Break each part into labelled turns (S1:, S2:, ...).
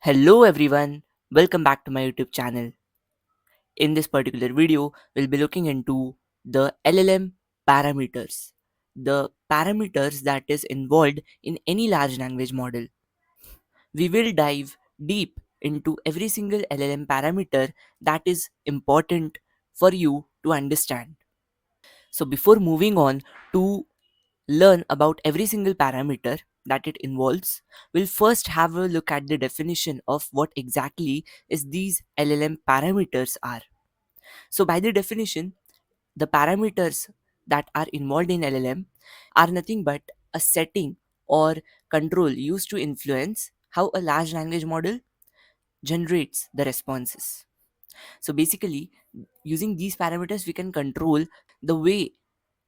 S1: Hello everyone, welcome back to my YouTube channel. In this particular video, we'll be looking into the LLM parameters. The parameters that is involved in any large language model. We will dive deep into every single LLM parameter that is important for you to understand. So before moving on to learn about every single parameter that it involves, we'll first have a look at the definition of what exactly is these LLM parameters are. So by the definition, the parameters that are involved in LLM are nothing but a setting or control used to influence how a large language model generates the responses. So basically, using these parameters, we can control the way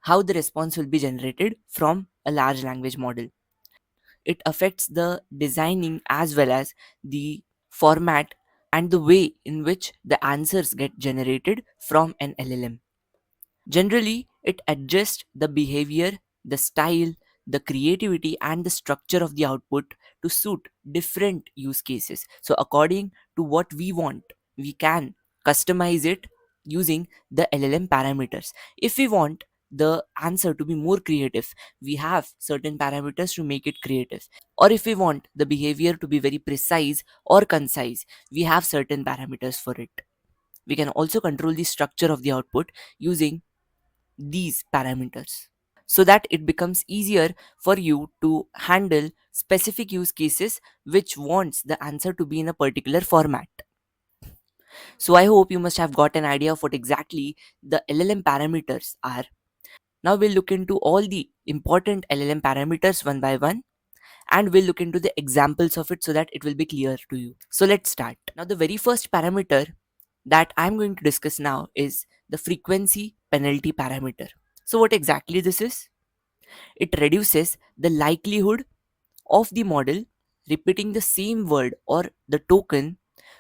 S1: how the response will be generated from a large language model. It affects the designing as well as the format and the way in which the answers get generated from an LLM. Generally, it adjusts the behavior, the style, the creativity, and the structure of the output to suit different use cases. So, according to what we want, we can customize it using the LLM parameters. If we want the answer to be more creative, we have certain parameters to make it creative. Or if we want the behavior to be very precise or concise, we have certain parameters for it. We can also control the structure of the output using these parameters so that it becomes easier for you to handle specific use cases which wants the answer to be in a particular format. So I hope you must have got an idea of what exactly the LLM parameters are. Now we'll look into all the important LLM parameters one by one, and we'll look into the examples of it so that it will be clear to you. So let's start. Now the very first parameter that I'm going to discuss now is the frequency penalty parameter. So what exactly this is? It reduces the likelihood of the model repeating the same word or the token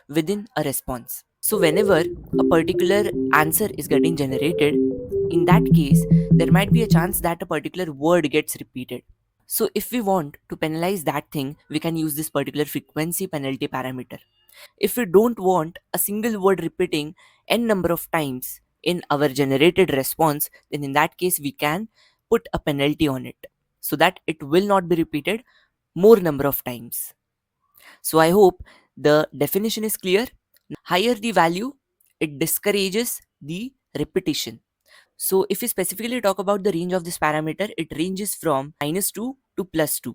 S1: within a response. So whenever a particular answer is getting generated, in that case, there might be a chance that a particular word gets repeated. So if we want to penalize that thing, we can use this particular frequency penalty parameter. If we don't want a single word repeating n number of times in our generated response, then in that case we can put a penalty on it so that it will not be repeated more number of times. So I hope the definition is clear. Higher the value, it discourages the repetition. So if we specifically talk about the range of this parameter, it ranges from -2 to +2.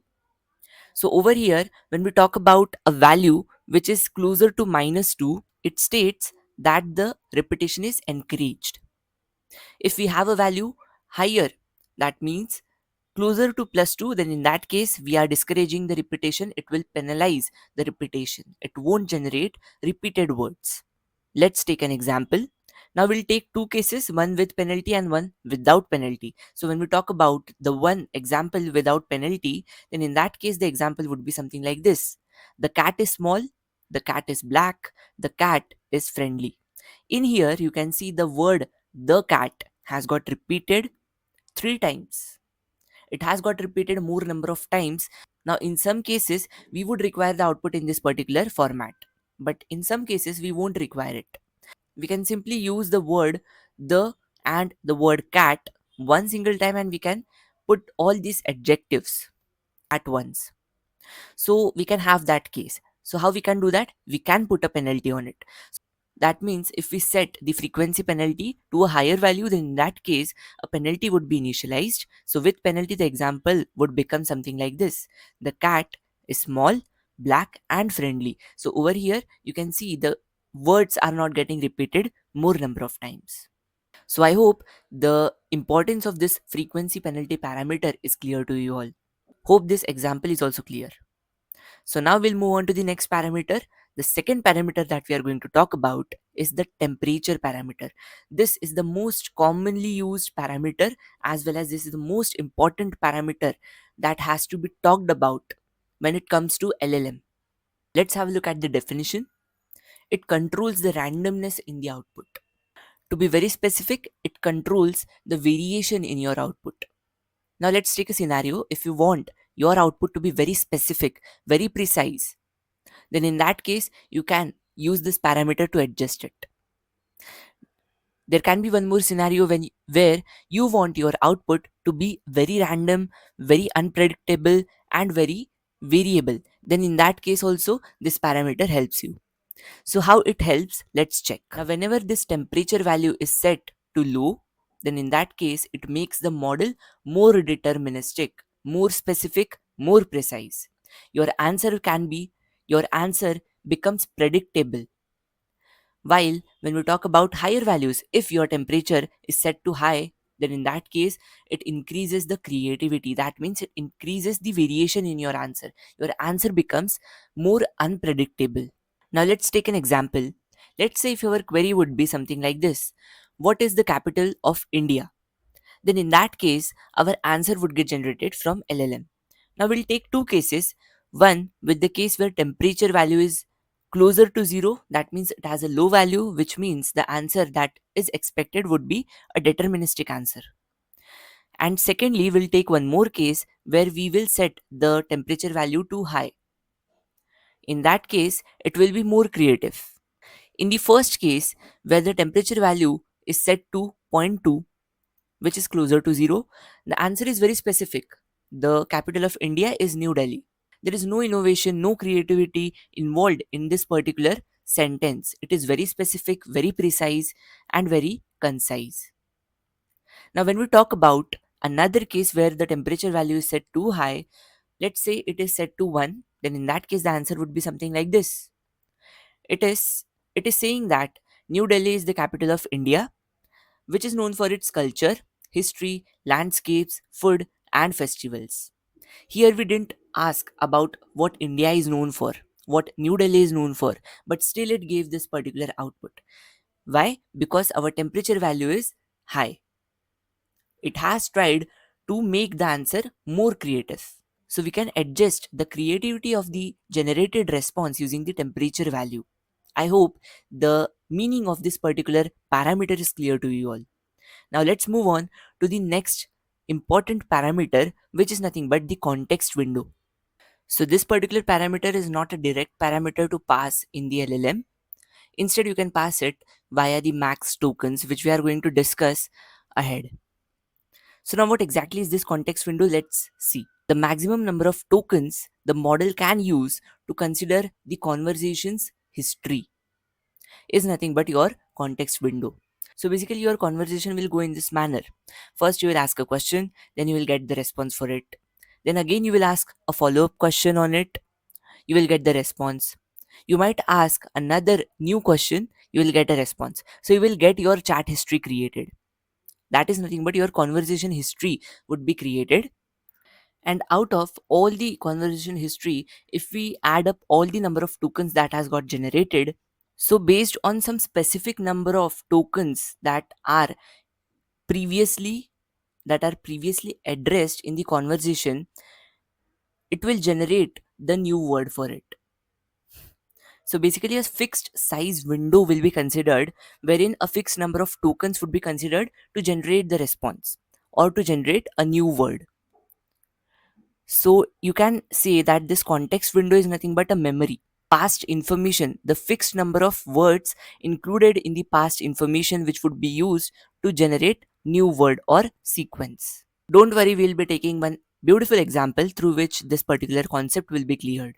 S1: So over here, when we talk about a value which is closer to -2, it states that the repetition is encouraged. If we have a value higher, that means closer to +2, then in that case, we are discouraging the repetition. It will penalize the repetition. It won't generate repeated words. Let's take an example. Now we'll take two cases, one with penalty and one without penalty. So when we talk about the one example without penalty, then in that case, the example would be something like this. The cat is small, the cat is black, the cat is friendly. In here, you can see the word the cat has got repeated three times. It has got repeated more number of times. Now, in some cases, we would require the output in this particular format, but in some cases, we won't require it. We can simply use the word the and the word cat one single time, and we can put all these adjectives at once. So we can have that case. So how we can do that? We can put a penalty on it. That means if we set the frequency penalty to a higher value, then in that case, a penalty would be initialized. So with penalty, the example would become something like this. The cat is small, black, and friendly. So over here, you can see the words are not getting repeated more number of times. So I hope the importance of this frequency penalty parameter is clear to you all. Hope this example is also clear. So now we'll move on to the next parameter. The second parameter that we are going to talk about is the temperature parameter. This is the most commonly used parameter, as well as this is the most important parameter that has to be talked about when it comes to LLM. Let's have a look at the definition. It controls the randomness in the output. To be very specific, it controls the variation in your output. Now let's take a scenario. If you want your output to be very specific, very precise, then in that case you can use this parameter to adjust it. There can be one more scenario where you want your output to be very random, very unpredictable, and very variable. Then in that case also this parameter helps you. So how it helps, let's check. Now whenever this temperature value is set to low, then in that case it makes the model more deterministic, more specific, more precise. Your answer can be your answer becomes predictable. While when we talk about higher values, if your temperature is set to high, then in that case it increases the creativity. That means it increases the variation in your answer. Your answer becomes more unpredictable. Now let's take an example. Let's say if your query would be something like this: what is the capital of India? Then in that case, our answer would get generated from LLM. Now we'll take two cases. One with the case where temperature value is closer to zero, that means it has a low value, which means the answer that is expected would be a deterministic answer. And secondly, we'll take one more case where we will set the temperature value too high. In that case, it will be more creative. In the first case, where the temperature value is set to zero point 0.2, which is closer to 0, the answer is very specific. The capital of India is New Delhi. There is no innovation, no creativity involved in this particular sentence. It is very specific, very precise, and very concise. Now, when we talk about another case where the temperature value is set too high, let's say it is set to 1, then in that case, the answer would be something like this. It is it is saying that New Delhi is the capital of India, which is known for its culture, history, landscapes, food, and festivals. Here we didn't ask about what India is known for, what New Delhi is known for, but still it gave this particular output. Why? Because our temperature value is high. It has tried to make the answer more creative. So we can adjust the creativity of the generated response using the temperature value. I hope the meaning of this particular parameter is clear to you all. Now let's move on to the next important parameter, which is nothing but the context window. So this particular parameter is not a direct parameter to pass in the LLM. Instead, you can pass it via the max tokens, which we are going to discuss ahead. So now what exactly is this context window? Let's see. The maximum number of tokens the model can use to consider the conversation's history is nothing but your context window. So basically your conversation will go in this manner. First you will ask a question, then you will get the response for it. Then again you will ask a follow-up question on it. You will get the response. You might ask another new question, you will get a response. So you will get your chat history created. That is nothing but your conversation history would be created. And out of all the conversation history, if we add up all the number of tokens that has got generated, so based on some specific number of tokens previously that are previously addressed in the conversation, it will generate the new word for it. So basically a fixed size window will be considered, wherein a fixed number of tokens would be considered to generate the response or to generate a new word. So you can say that this context window is nothing but a memory. Past information, the fixed number of words included in the past information which would be used to generate new word or sequence. Don't worry, we'll be taking one beautiful example through which this particular concept will be cleared.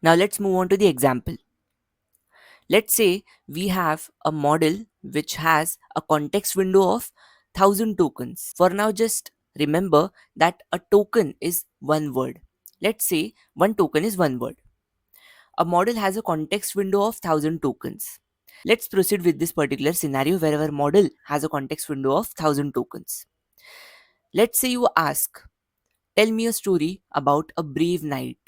S1: Now let's move on to the example. Let's say we have a model which has a context window of 1000 tokens. For now, just remember that a token is one word. Let's say one token is one word. A model has a context window of 1000 tokens. Let's proceed with this particular scenario where our model has a context window of 1000 tokens. Let's say you ask, tell me a story about a brave knight.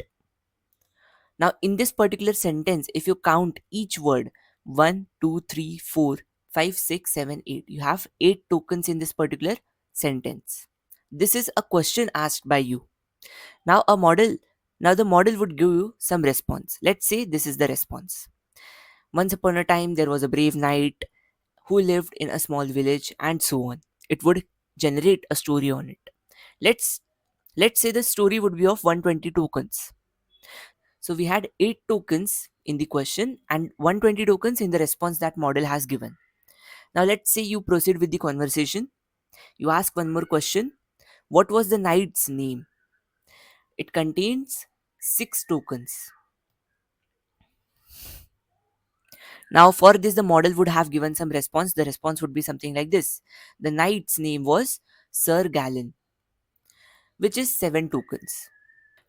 S1: Now, in this particular sentence, if you count each word 1, 2, 3, 4, 5, 6, 7, 8, you have 8 tokens in this particular sentence. This is a question asked by you. Now, the model would give you some response. Let's say this is the response. Once upon a time, there was a brave knight who lived in a small village, and so on. It would generate a story on it. Let's let's say the story would be of 120 tokens. So we had 8 tokens in the question and 120 tokens in the response that model has given. Now let's say you proceed with the conversation. You ask one more question. What was the knight's name? It contains 6 tokens. Now for this the model would have given some response. The response would be something like this. The knight's name was Sir Gallen, which is 7 tokens.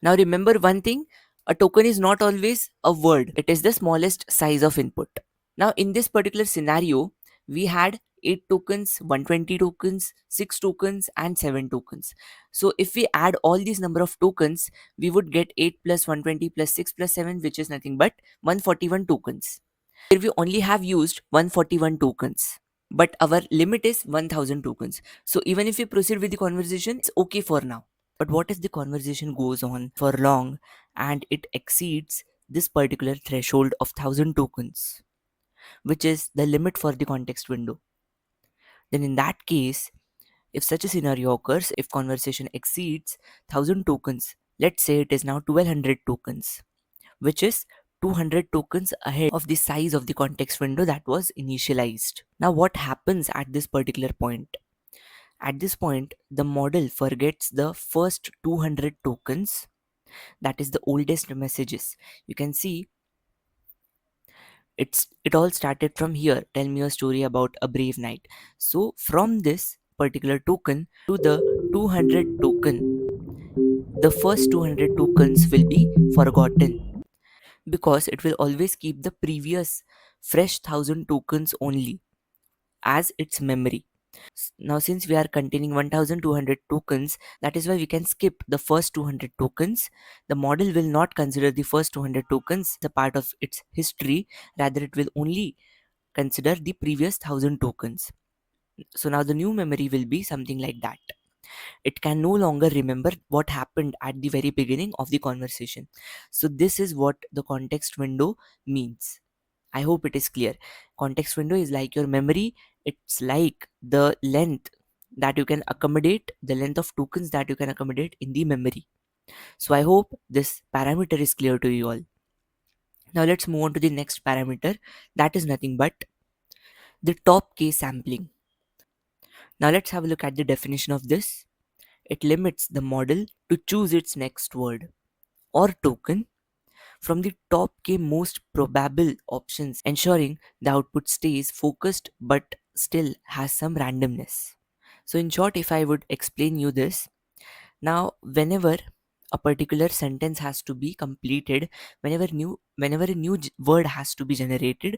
S1: Now remember one thing, a token is not always a word. It is the smallest size of input. Now in this particular scenario, we had 8 tokens, 120 tokens, 6 tokens and 7 tokens. So if we add all these number of tokens, we would get 8 plus 120 plus 6 plus 7, which is nothing but 141 tokens. Here we only have used 141 tokens. But our limit is 1000 tokens. So even if we proceed with the conversation, it's okay for now. But what if the conversation goes on for long and it exceeds this particular threshold of 1000 tokens, which is the limit for the context window? Then in that case, if such a scenario occurs, if conversation exceeds 1000 tokens, let's say it is now 1200 tokens, which is 200 tokens ahead of the size of the context window that was initialized. Now what happens at this particular point? At this point, the model forgets the first 200 tokens, that is the oldest messages. You can see it all started from here. Tell me a story about a brave knight. So from this particular token to the 200 token, the first 200 tokens will be forgotten because it will always keep the previous fresh 1000 tokens only as its memory. Now since we are containing 1200 tokens, that is why we can skip the first 200 tokens. The model will not consider the first 200 tokens the part of its history, rather it will only consider the previous 1000 tokens. So now the new memory will be something like that. It can no longer remember what happened at the very beginning of the conversation. So this is what the context window means. I hope it is clear. Context window is like your memory. It's like the length that you can accommodate, the length of tokens that you can accommodate in the memory. So I hope this parameter is clear to you all. Now let's move on to the next parameter. That is nothing but the top case sampling. Now let's have a look at the definition of this. It limits the model to choose its next word or token from the top k most probable options, ensuring the output stays focused but still has some randomness. So in short, if I would explain you this, now whenever a particular sentence has to be completed, whenever a new word has to be generated,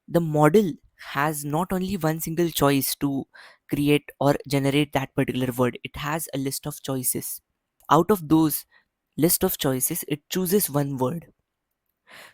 S1: the model has not only one single choice to create or generate that particular word. It has a list of choices. Out of those list of choices, it chooses one word.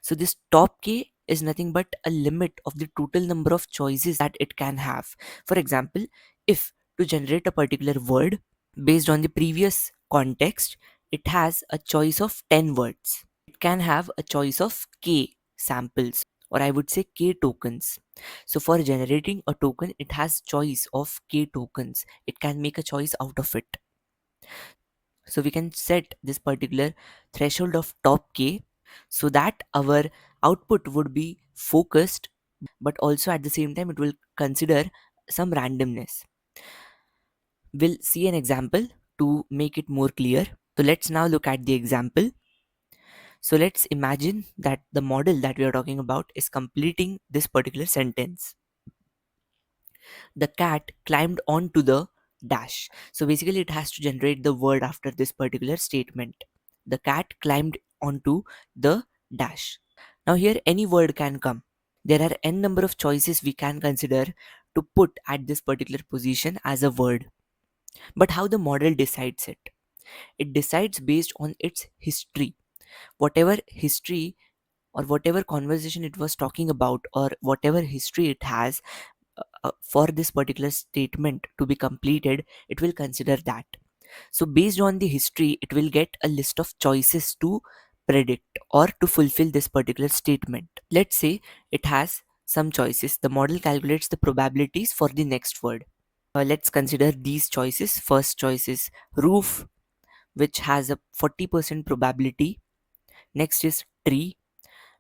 S1: So this top k is nothing but a limit of the total number of choices that it can have. For example, if to generate a particular word based on the previous context, it has a choice of 10 words. It can have a choice of k samples, or I would say k tokens. So for generating a token, it has choice of k tokens. It can make a choice out of it. So we can set this particular threshold of top k so that our output would be focused, but also at the same time it will consider some randomness. We'll see an example to make it more clear. So let's now look at the example. So let's imagine that the model that we are talking about is completing this particular sentence. The cat climbed onto the dash. So basically it has to generate the word after this particular statement. The cat climbed onto the dash. Now here any word can come. There are n number of choices we can consider to put at this particular position as a word. But how the model decides it? It decides based on its history. Whatever history or whatever conversation it was talking about, or whatever history it has, for this particular statement to be completed, it will consider that. So based on the history, it will get a list of choices to predict or to fulfill this particular statement. Let's say it has some choices. The model calculates the probabilities for the next word. Let's consider these choices. First choice is roof, which has a 40% probability. Next is tree,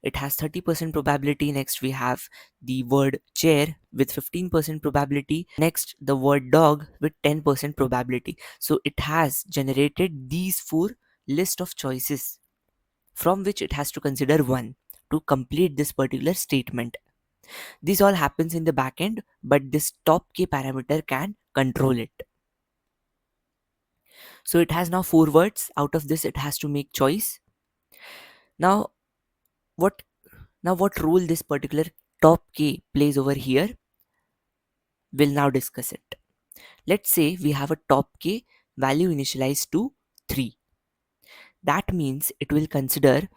S1: it has 30% probability. Next we have the word chair with 15% probability. Next the word dog with 10% probability. So it has generated these four list of choices from which it has to consider one to complete this particular statement. This all happens in the backend, but this top k parameter can control it. So it has now four words. Out of this, it has to make choice. Now, what what role this particular top k plays over here? We'll now discuss it. Let's say we have a top k value initialized to 3. That means it will consider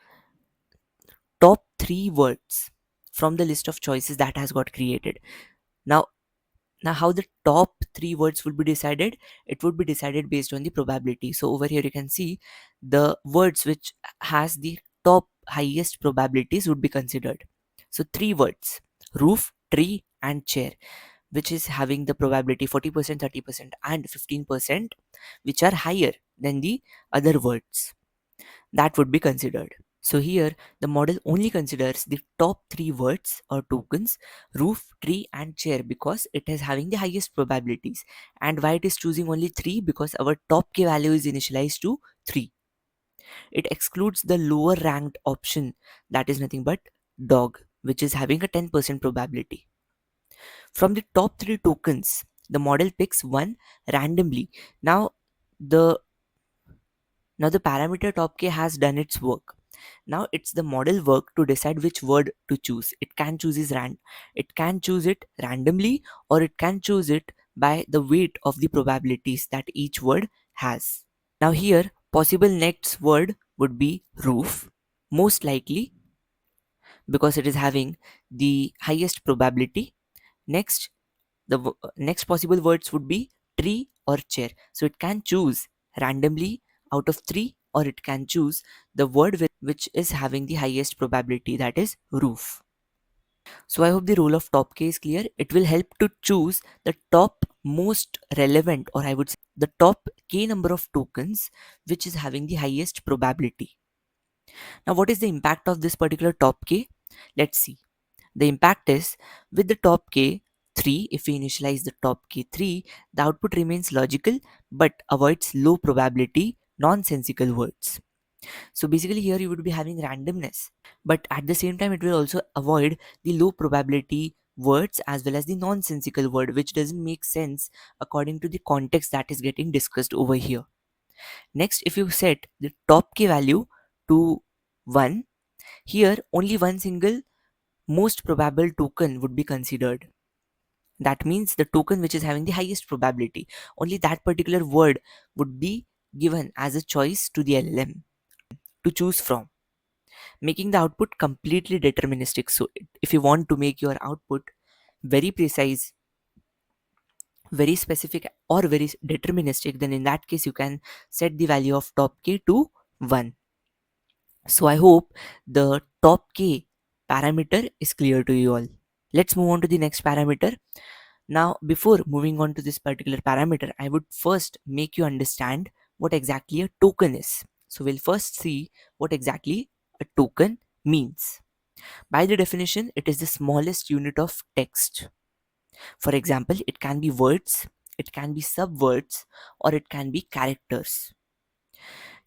S1: top 3 words from the list of choices that has got created. Now, how the top 3 words will be decided? It would be decided based on the probability. So over here you can see the words which has the top highest probabilities would be considered. So 3 words: roof, tree and chair, which is having the probability 40%, 30% and 15%, which are higher than the other words, that would be considered. So here the model only considers the top 3 words or tokens: roof, tree and chair, because it is having the highest probabilities. And why it is choosing only 3? Because our top k value is initialized to 3. It excludes the lower ranked option, that is nothing but dog, which is having a 10% probability. From the top 3 tokens, the model picks one randomly. Now the the parameter top k has done its work. Now it's the model work to decide which word to choose. It can choose it randomly, or it can choose it by the weight of the probabilities that each word has. Now here possible next word would be roof, most likely because it is having the highest probability. Next, next possible words would be tree or chair. So it can choose randomly out of 3, or it can choose the word which is having the highest probability, that is roof. So I hope the role of top k is clear. It will help to choose the top most relevant, or I would say the top k number of tokens which is having the highest probability. Now what is the impact of this particular top k? Let's see. The impact is, with the top k 3, if we initialize the top k 3, the output remains logical but avoids low probability nonsensical words. So basically here you would be having randomness, but at the same time it will also avoid the low probability words as well as the nonsensical word which doesn't make sense according to the context that is getting discussed over here. Next, if you set the top k value to 1, here only one single most probable token would be considered. That means the token which is having the highest probability, only that particular word would be given as a choice to the LLM to choose from, making the output completely deterministic. So if you want to make your output very precise, very specific or very deterministic, then in that case you can set the value of top k to 1. So I hope the top k parameter is clear to you all. Let's move on to the next parameter. Now, before moving on to this particular parameter, I would first make you understand what exactly a token is. So we'll first see what exactly a token means. By the definition, it is the smallest unit of text. For example, it can be words, it can be subwords, or it can be characters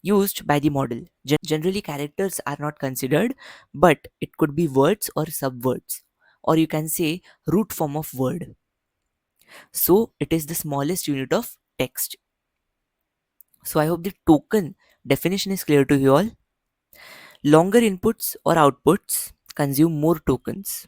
S1: used by the model. Generally, characters are not considered, but it could be words or subwords, or you can say root form of word. So it is the smallest unit of text. So I hope the token definition is clear to you all. Longer inputs or outputs consume more tokens,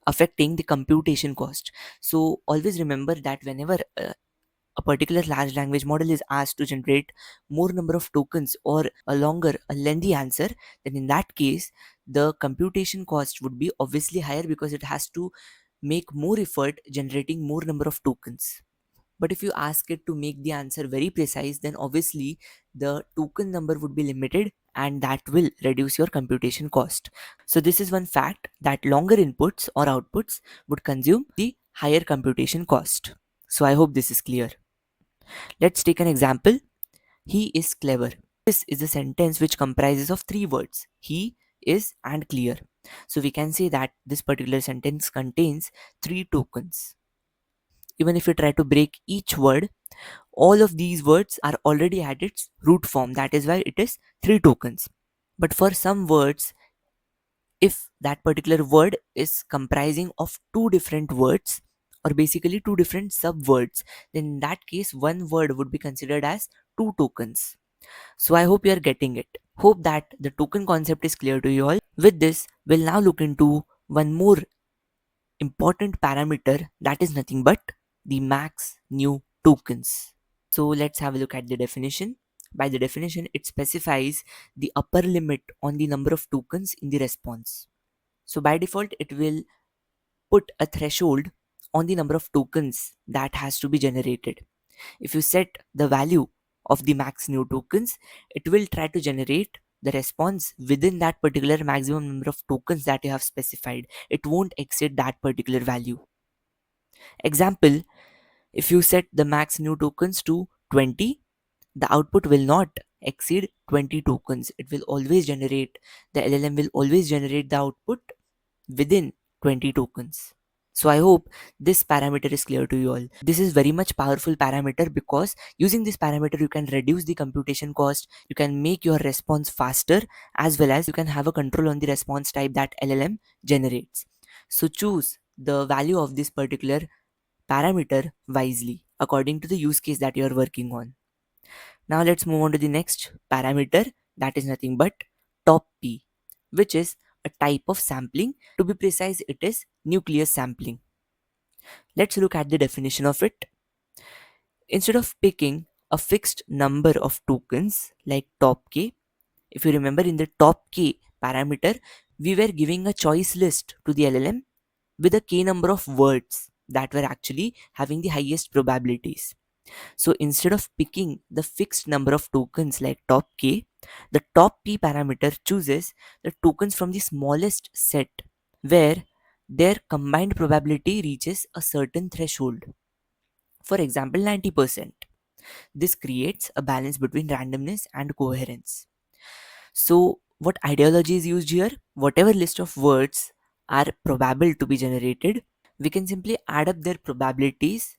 S1: affecting the computation cost. So always remember that whenever a particular large language model is asked to generate more number of tokens or a lengthy answer, then in that case the computation cost would be obviously higher because it has to make more effort generating more number of tokens. But if you ask it to make the answer very precise, then obviously the token number would be limited and that will reduce your computation cost. So this is one fact, that longer inputs or outputs would consume the higher computation cost. So I hope this is clear. Let's take an example. He is clever. This is a sentence which comprises of 3 words: he, is and clear. So we can say that this particular sentence contains three tokens. Even if we try to break each word, all of these words are already at its root form. That is why it is three tokens. But for some words, if that particular word is comprising of two different words or basically two different subwords, then in that case one word would be considered as two tokens. So I hope you are getting it. Hope that the token concept is clear to you all. With this, we'll now look into one more important parameter, that is nothing but the max new tokens. So let's have a look at the definition. By the definition, it specifies the upper limit on the number of tokens in the response. So by default, it will put a threshold on the number of tokens that has to be generated. If you set the value of the max new tokens, it will try to generate the response within that particular maximum number of tokens that you have specified. It won't exceed that particular value. Example, if you set the max new tokens to 20, the output will not exceed 20 tokens. It will always generate, the LLM will always generate the output within 20 tokens. So I hope this parameter is clear to you all. This is very much powerful parameter because using this parameter you can reduce the computation cost, you can make your response faster, as well as you can have a control on the response type that LLM generates. So choose the value of this particular parameter wisely according to the use case that you are working on. Now let's move on to the next parameter, that is nothing but top P, which is a type of sampling. To be precise, it is nucleus sampling. Let's look at the definition of it. Instead of picking a fixed number of tokens like top K, if you remember in the top K parameter, we were giving a choice list to the LLM with a K number of words that were actually having the highest probabilities. So instead of picking the fixed number of tokens like top K, the top P parameter chooses the tokens from the smallest set where their combined probability reaches a certain threshold. For example, 90%. This creates a balance between randomness and coherence. So, what ideology is used here? Whatever list of words are probable to be generated, we can simply add up their probabilities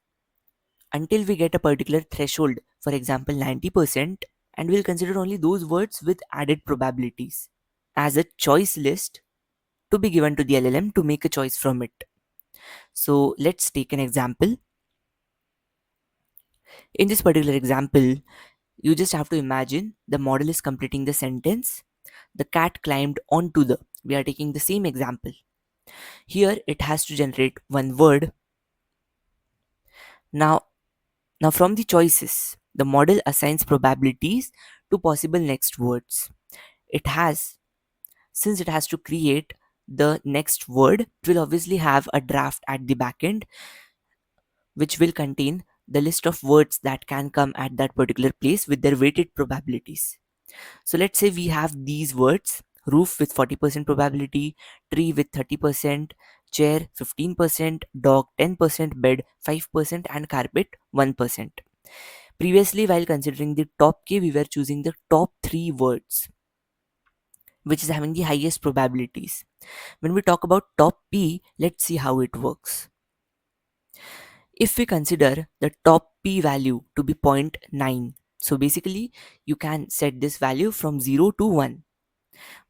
S1: until we get a particular threshold, for example 90%, and we'll consider only those words with added probabilities as a choice list to be given to the LLM to make a choice from it. So let's take an example. In this particular example, you just have to imagine the model is completing the sentence. The cat climbed onto the. We are taking the same example. Here it has to generate one word. Now, from the choices, the model assigns probabilities to possible next words. It has, since it has to create the next word, it will obviously have a draft at the backend which will contain the list of words that can come at that particular place with their weighted probabilities. So let's say we have these words: roof with 40% probability, tree with 30%, chair 15%, dog 10%, bed 5%, and carpet 1%. Previously, while considering the top K, we were choosing the top three words which is having the highest probabilities. When we talk about top P, let's see how it works. If we consider the top P value to be 0.9, so basically you can set this value from 0 to 1.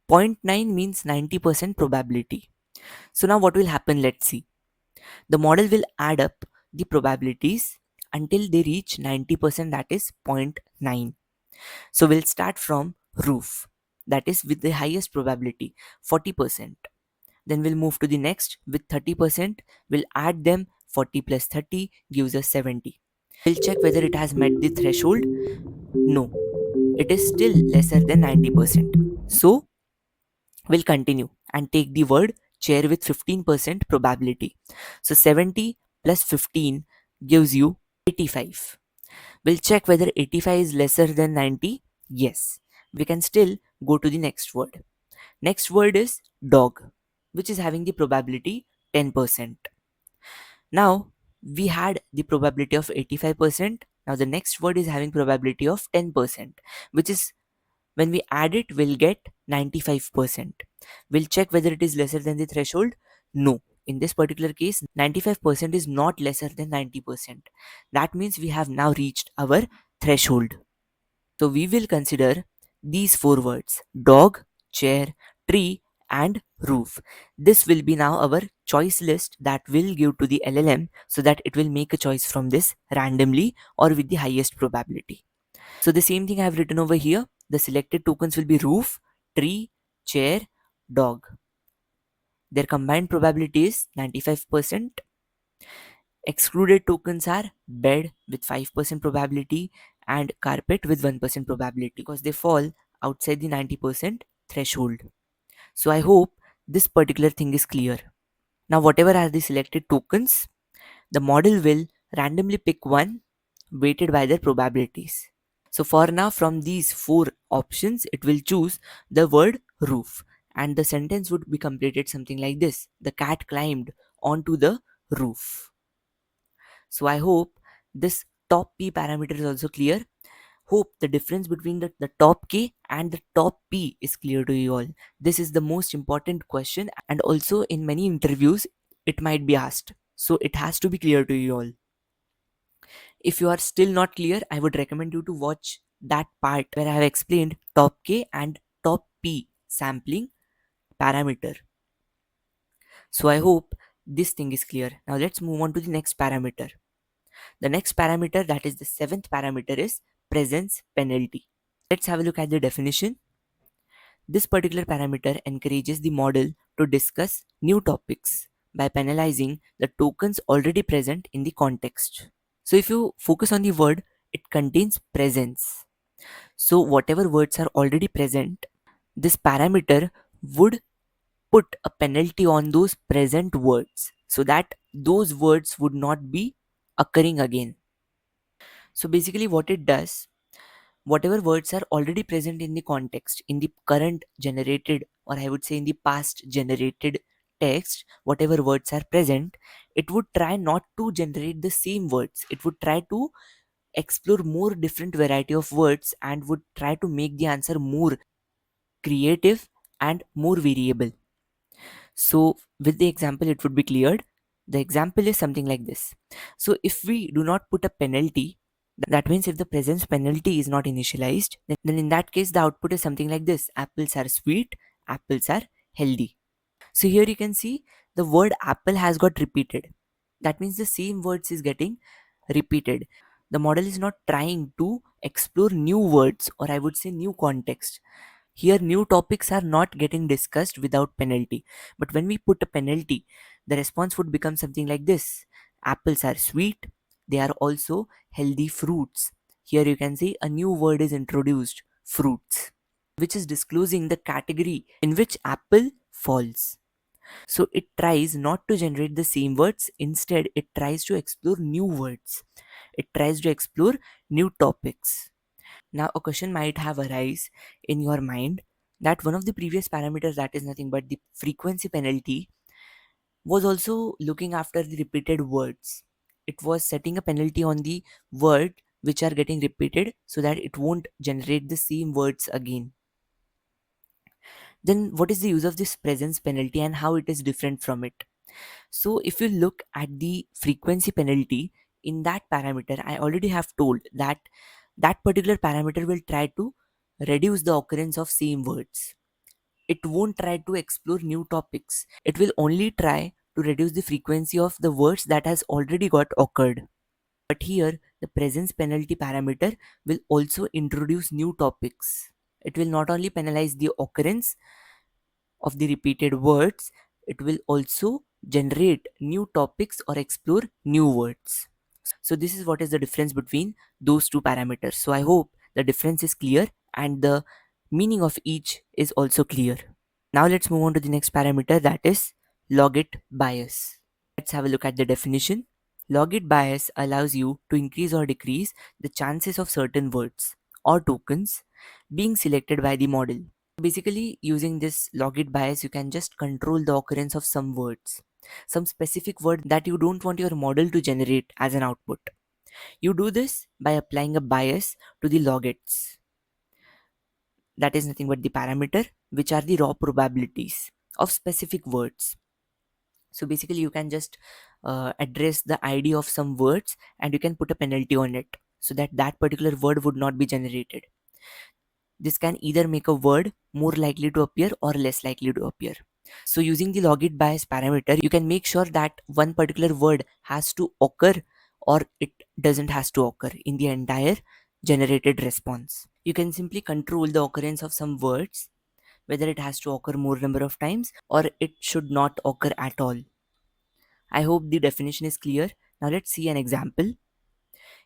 S1: 0.9 means 90% probability. So now what will happen? Let's see. The model will add up the probabilities until they reach 90%, that is 0.9. So we'll start from roof, that is with the highest probability, 40%. Then we'll move to the next with 30%. We'll add them. 40 plus 30 gives us 70. We'll check whether it has met the threshold. No, it is still lesser than 90%. So we'll continue and take the word chair with 15% probability. So 70 plus 15 gives you 85. We'll check whether 85 is lesser than 90. Yes, we can still go to the next word. Next word is dog, which is having the probability 10%. Now we had the probability of 85%. Now the next word is having probability of 10%, which is When we add it, we'll get 95%. We'll check whether it is lesser than the threshold. No. In this particular case, 95% is not lesser than 90%. That means we have now reached our threshold. So we will consider these four words: dog, chair, tree, and roof. This will be now our choice list that will give to the LLM so that it will make a choice from this randomly or with the highest probability. So the same thing I have written over here. The selected tokens will be roof, tree, chair, dog. Their combined probability is 95%. Excluded tokens are bed with 5% probability and carpet with 1% probability because they fall outside the 90% threshold. So I hope this particular thing is clear. Now, whatever are the selected tokens, the model will randomly pick one weighted by their probabilities. So for now, from these four options, it will choose the word roof, and the sentence would be completed something like this: the cat climbed onto the roof. So I hope this top P parameter is also clear. Hope the difference between the top K and the top P is clear to you all. This is the most important question, and also in many interviews it might be asked. So it has to be clear to you all. If you are still not clear, I would recommend you to watch that part where I have explained top K and top P sampling parameter. So I hope this thing is clear. Now let's move on to the next parameter. The next parameter, that is the seventh parameter, is presence penalty. Let's have a look at the definition. This particular parameter encourages the model to discuss new topics by penalizing the tokens already present in the context. So if you focus on the word, it contains presence. So whatever words are already present, this parameter would put a penalty on those present words so that those words would not be occurring again. So basically what it does, whatever words are already present in the context, in the current generated, or I would say in the past generated text, whatever words are present, it would try not to generate the same words. It would try to explore more different variety of words and would try to make the answer more creative and more variable. So with the example it would be cleared. The example is something like this. So if we do not put a penalty, that means if the presence penalty is not initialized, then in that case the output is something like this: apples are sweet, apples are healthy. So here you can see the word apple has got repeated. That means the same words is getting repeated. The model is not trying to explore new words, or I would say new context. Here new topics are not getting discussed without penalty. But when we put a penalty, the response would become something like this: apples are sweet, they are also healthy fruits. Here you can see a new word is introduced: fruits, which is disclosing the category in which apple falls. So it tries not to generate the same words, instead, it tries to explore new words. It tries to explore new topics. Now, a question might have arise in your mind that one of the previous parameters, that is nothing but the frequency penalty, was also looking after the repeated words. It was setting a penalty on the word which are getting repeated so that it won't generate the same words again. Then, what is the use of this presence penalty and how it is different from it? So if you look at the frequency penalty in that parameter, I already have told that that particular parameter will try to reduce the occurrence of same words. It won't try to explore new topics. It will only try to reduce the frequency of the words that has already got occurred. But here, the presence penalty parameter will also introduce new topics. It will not only penalize the occurrence of the repeated words, it will also generate new topics or explore new words. So this is what is the difference between those two parameters. So I hope the difference is clear and the meaning of each is also clear. Now let's move on to the next parameter, that is Logit bias. Let's have a look at the definition. Logit bias allows you to increase or decrease the chances of certain words or tokens being selected by the model. Basically, using this logit bias, you can just control the occurrence of some words, some specific word that you don't want your model to generate as an output. You do this by applying a bias to the logits. that is nothing but the parameter, which are the raw probabilities of specific words. So basically you can just address the ID of some words and you can put a penalty on it so that that particular word would not be generated. This can either make a word more likely to appear or less likely to appear. So using the Logit Bias parameter, you can make sure that one particular word has to occur or it doesn't has to occur in the entire generated response. You can simply control the occurrence of some words, whether it has to occur more number of times or it should not occur at all. I hope the definition is clear. Now let's see an example.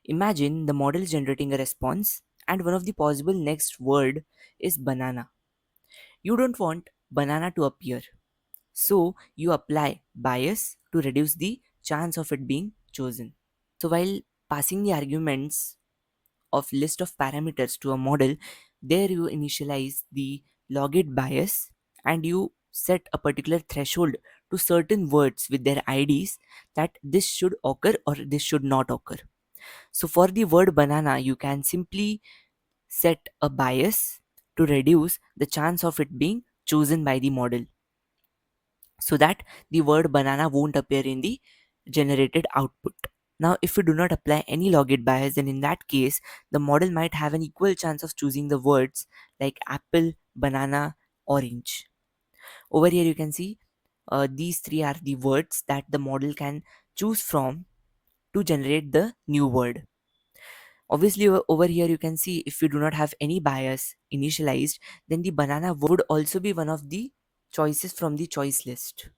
S1: Imagine the model is generating a response and one of the possible next word is banana. You don't want banana to appear. So you apply bias to reduce the chance of it being chosen. So while passing the arguments of list of parameters to a model, there you initialize the logit bias and you set a particular threshold to certain words with their IDs that this should occur or this should not occur. So for the word banana, you can simply set a bias to reduce the chance of it being chosen by the model so that the word banana won't appear in the generated output. Now, if we do not apply any logit bias, then in that case, the model might have an equal chance of choosing the words like apple, banana, orange. Over here, you can see these three are the words that the model can choose from to generate the new word. Obviously, over here, you can see if we do not have any bias initialized, then the banana would also be one of the choices from the choice list.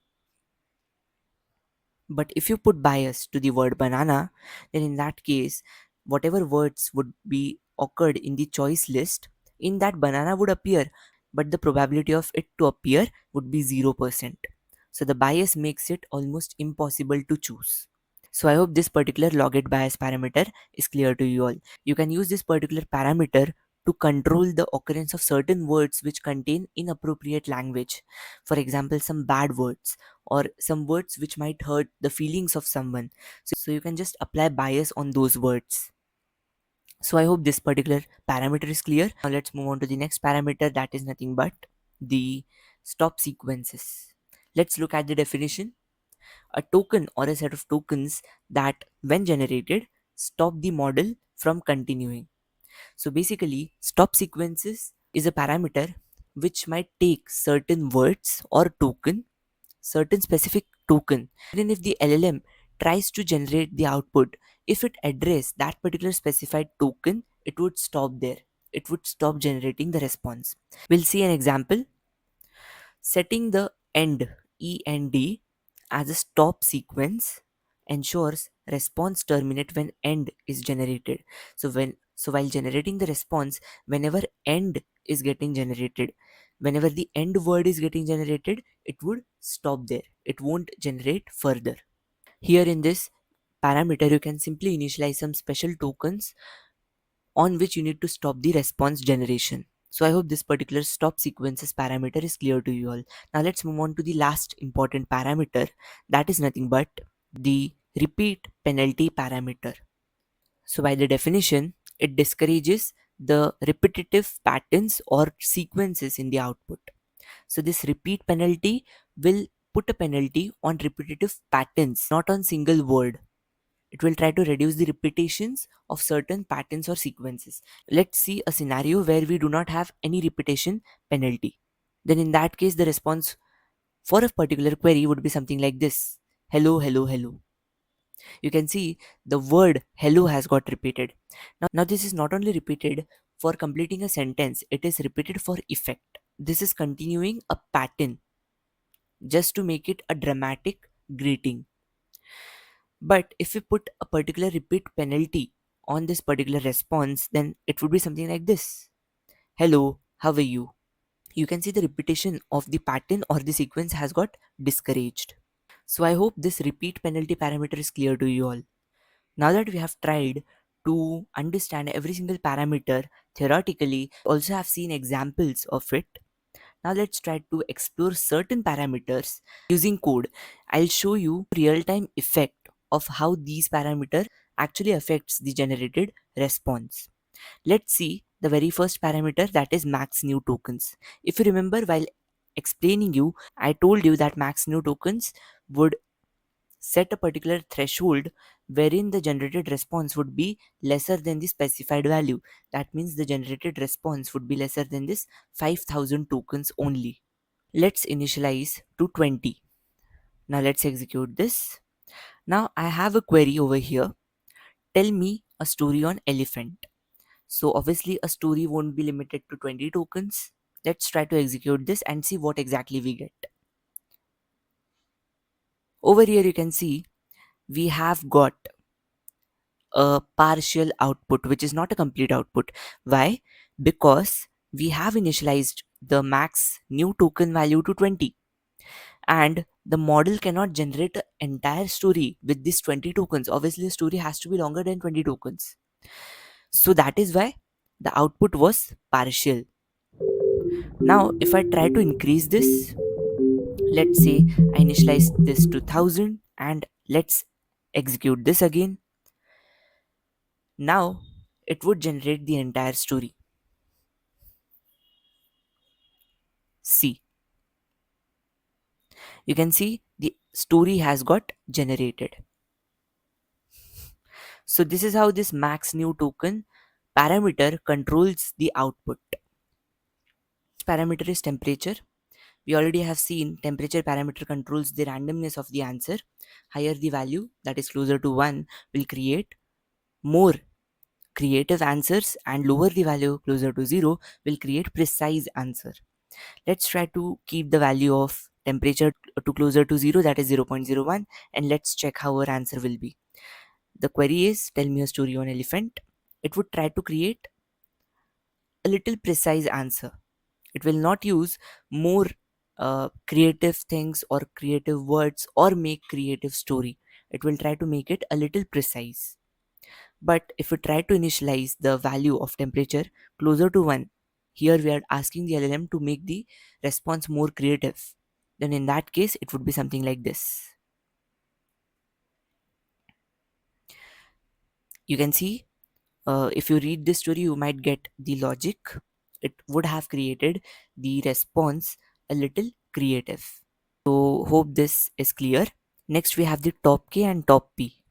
S1: But if you put bias to the word banana, then in that case, whatever words would be occurred in the choice list, in that banana would appear, but the probability of it to appear would be 0%. So the bias makes it almost impossible to choose. So I hope this particular logit bias parameter is clear to you all. You can use this particular parameter to control the occurrence of certain words which contain inappropriate language. For example, some bad words or some words which might hurt the feelings of someone. So you can just apply bias on those words. So I hope this particular parameter is clear. Now let's move on to the next parameter, that is nothing but the stop sequences. Let's look at the definition. A token or a set of tokens that, when generated, stop the model from continuing. So basically, stop sequences is a parameter which might take certain words or token, certain specific token. Even if the LLM tries to generate the output, if it address that particular specified token, it would stop there. It would stop generating the response. We'll see an example. Setting the end as a stop sequence ensures response terminate when end is generated. So while generating the response, whenever end is getting generated, whenever the end word is getting generated, it would stop there. It won't generate further. Here in this parameter, you can simply initialize some special tokens on which you need to stop the response generation. So I hope this particular stop sequences parameter is clear to you all. Now let's move on to the last important parameter, that is nothing but the repeat penalty parameter. So by the definition, it discourages the repetitive patterns or sequences in the output. So this repeat penalty will put a penalty on repetitive patterns, not on single word. It will try to reduce the repetitions of certain patterns or sequences. Let's see a scenario where we do not have any repetition penalty. Then in that case, the response for a particular query would be something like this: hello, hello, hello. You can see the word hello has got repeated. Now this is not only repeated for completing a sentence, it is repeated for effect. This is continuing a pattern just to make it a dramatic greeting. But if we put a particular repeat penalty on this particular response, then it would be something like this: hello, how are you? You can see the repetition of the pattern or the sequence has got discouraged. So I hope this repeat penalty parameter is clear to you all. Now that we have tried to understand every single parameter theoretically, also have seen examples of it. Now let's try to explore certain parameters using code. I'll show you real-time effect of how these parameters actually affects the generated response. Let's see the very first parameter, that is max new tokens. If you remember, while explaining you, I told you that max new tokens would set a particular threshold wherein the generated response would be lesser than the specified value. That means the generated response would be lesser than this 5000 tokens only. Let's initialize to 20. Now let's execute this. Now I have a query over here. Tell me a story on elephant. So obviously a story won't be limited to 20 tokens. Let's try to execute this and see what exactly we get. Over here you can see we have got a partial output, which is not a complete output. Why? Because we have initialized the max new token value to 20, and the model cannot generate an entire story with these 20 tokens. Obviously the story has to be longer than 20 tokens, so that is why the output was partial. Now if I try to increase this, let's say I initialize this to 1000 and let's execute this again. Now it would generate the entire story. See, you can see the story has got generated. So this is how this max new token parameter controls the output. Parameter is temperature. We already have seen temperature parameter controls the randomness of the answer. Higher the value, that is closer to 1, will create more creative answers, and lower the value, closer to 0, will create precise answer. Let's try to keep the value of temperature to closer to 0, that is 0.01, and let's check how our answer will be. The query is tell me a story on elephant. It would try to create a little precise answer. It will not use more creative things or creative words or make creative story. It will try to make it a little precise. But if we try to initialize the value of temperature closer to 1, here we are asking the LLM to make the response more creative. Then in that case, it would be something like this. You can see, if you read this story, you might get the logic. It would have created the response a little creative. So hope this is clear. Next we have the top K and top P.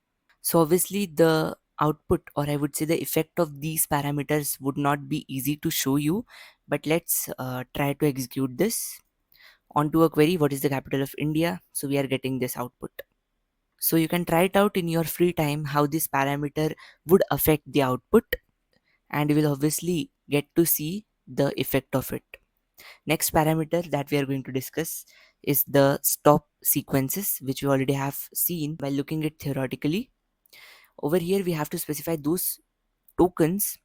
S1: So obviously the output, or I would say the effect of these parameters, would not be easy to show you, but let's try to execute this onto a query. What is the capital of India? So we are getting this output. So you can try it out in your free time how this parameter would affect the output, and you will obviously get to see the effect of it. Next parameter that we are going to discuss is the stop sequences, which we already have seen by looking at theoretically. Over here we have to specify those tokens.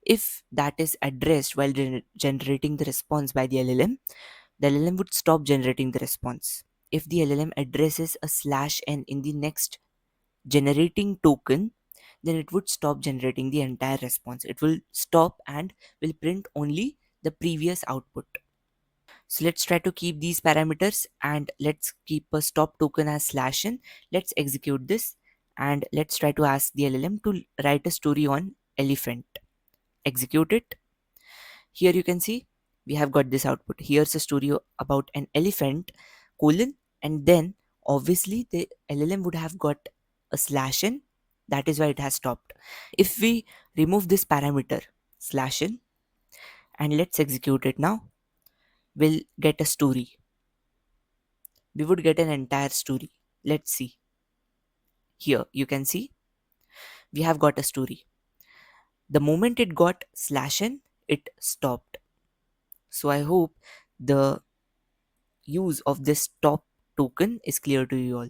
S1: If that is addressed while generating the response by the LLM would stop generating the response. If the LLM addresses a slash n in the next generating token, then it would stop generating the entire response. It will stop and will print only the previous output. So let's try to keep these parameters, and let's keep a stop token as slash n. Let's execute this and let's try to ask the LLM to write a story on elephant. Execute it. Here you can see we have got this output. Here's a story about an elephant colon, and then obviously the LLM would have got a slash n. That is why it has stopped. If we remove this parameter slash n and let's execute it now, we'll get a story. We would get an entire story. Let's see. Here you can see we have got a story. The moment it got slash n, it stopped. So I hope the use of this stop token is clear to you all.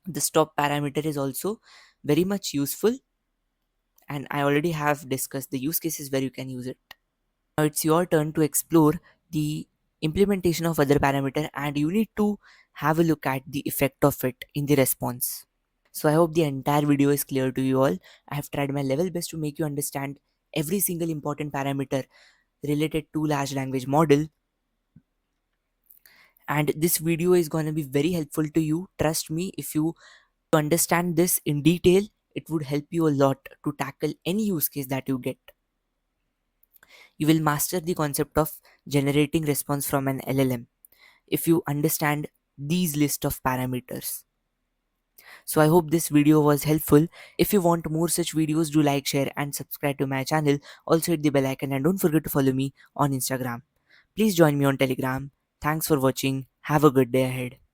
S1: The stop parameter is also very much useful, and I already have discussed the use cases where you can use it. Now it's your turn to explore the implementation of other parameter, and you need to have a look at the effect of it in the response. So I hope the entire video is clear to you all. I have tried my level best to make you understand every single important parameter related to large language model, and this video is going to be very helpful to you. Trust me, if you understand this in detail, it would help you a lot to tackle any use case that you get. You will master the concept of generating response from an LLM if you understand these list of parameters. So I hope this video was helpful. If you want more such videos, do like, share and subscribe to my channel. Also hit the bell icon and don't forget to follow me on Instagram. Please join me on Telegram. Thanks for watching. Have a good day ahead.